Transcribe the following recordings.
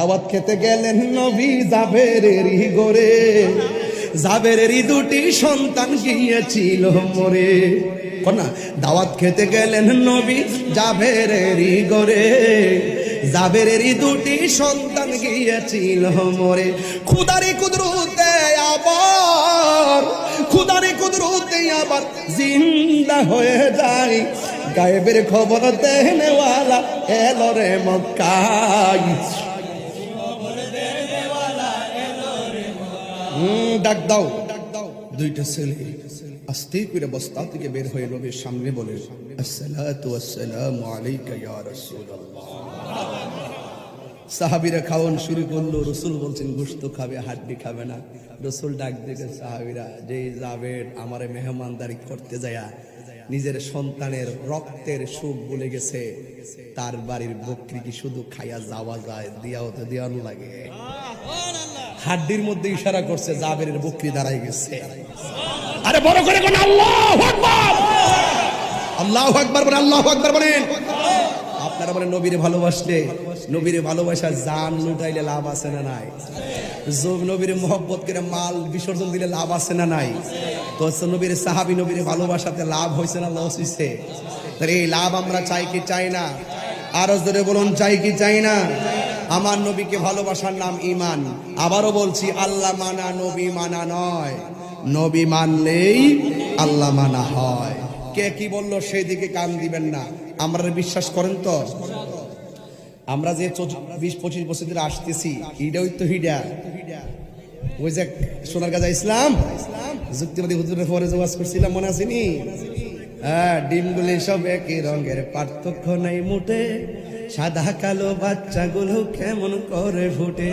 দাওয়াত খেতে গেলেন নবী জাবেরেরই ঘরে, জাবেরেরই দুটি সন্তান গিয়েছিল মরে। কনা দাওয়াত খেতে গেলেন নবী জাবেরেরই ঘরে, জাবেরেরই দুটি সন্তান গিয়েছিল মরে। খুদারি কুদরতে আবার, খুদারি কুদরতে আবার জিন্দা হয়ে যায়। গায়েবের খবর দেনেওয়ালা এলো রে মক্কায়। ডাক দাও দুইটা ছেলে আস্তে করে বস্তা থেকে বের হয়ে নবীর সামনে বলে, আসসালাতু ওয়াসসালামু আলাইকা ইয়া রাসূলুল্লাহ। সাহাবীরা খাওয়ান শুরু করলো। রাসূল বলছেন গোশত খাবে, হাড্ডি খাবে না। রাসূল ডাক দিয়েছে সাহাবীরা, যে যাবেন আমারে মেহমানদারি করতে যায়া নিজের সন্তানের রক্তের সুখ ভুলে গেছে, তার বাড়ির বকরি কি শুধু খাইয়া যাওয়া যায়? দিয়াও তো দিয়ানো লাগে। হাড্ডির মধ্যে ইশারা করছে, জাবেরের বকরি দাঁড়াই গেছে। আরে বড় করে কোন আল্লাহু আকবার, আল্লাহু আকবার বলেন, আল্লাহু আকবার বলেন। আপনারা বলেন নবীরে ভালোবাসলে, নবীরে ভালোবাসা জান লুটাইলে লাভ আছে না নাই? নবীরে মহব্বত করে মাল বিসর্জন দিলে লাভ আছে না নাই? তো নবীর সাহাবী নবীরে ভালোবাসাতে লাভ হয়েছে না লস হয়েছে? তাহলে এই লাভ আমরা চাই কি চাই না? আরো জোরে বলুন, চাই কি চাই না? আমার নবীকে ভালোবাসার নাম ঈমান। আবারও বলছি, আল্লাহ মানা নবী মানা নয়, নবী মানলেই আল্লাহ মানা হয়। কে কি বললো সেই দিকে কান দিবেন না। আমরা বিশ্বাস করেন তো? আমরা যে 20-25 বছর ধরে আসতেছি, হিডাই তো হিডা ওই যে সোনার গাজা ইসলাম যুক্তিবাদী হুজুরের পরে যে ওয়াজ করছিলাম, মনে আসেনি? হ্যাঁ, ডিমগুলি সব একই রঙের, পার্থক্য নাই মুটে, সাদা কালো বাচ্চাগুলো কেমন করে ফুটে।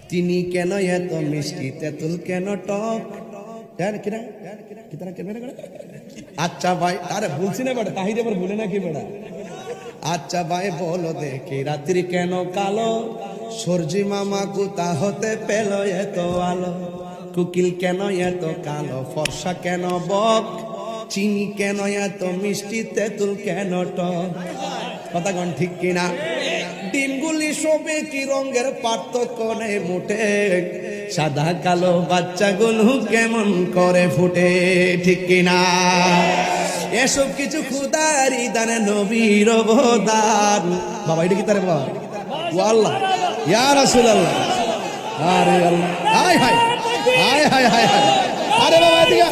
তিনি কেন এত মিষ্টি, তেঁতুল কেন টক? আচ্ছা ভাই, আরে বলছি না বেটা, তাহিরে আবার ভুলে নাকি বেটা? আচ্ছা ভাই বলো দেখি, রাত্রি কেন কালো? সূর্যি মামা কোথা হতে পেল এত আলো? কুকিল কেন এত কালো, ফর্সা কেন বক? চিনি কেন এত মিষ্টি, তেঁতুল কেন টক? কথা কোন ঠিক কিনা? ডিমগুলি সবে কি রঙের, পার্থক্য নেই মোটে, সাদা কালো বাচ্চাগুলো কেমন করে ফুটে, ঠিক কিনা? এসব কিছু খুদারি দানে নবীর অবদান। বাবা এটা কি তারে বাবা? ও আল্লাহ, ইয়া রাসূলুল্লাহ। আরে আল্লাহ, হায় হায় হায় হায় হায় হায়। আরে বাবা এদিকে,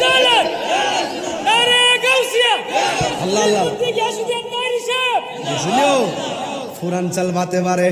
আরে গাউসিয়া, আল্লাহ আল্লাহ। বুঝলিও ফুরান চাল বাতে বারে।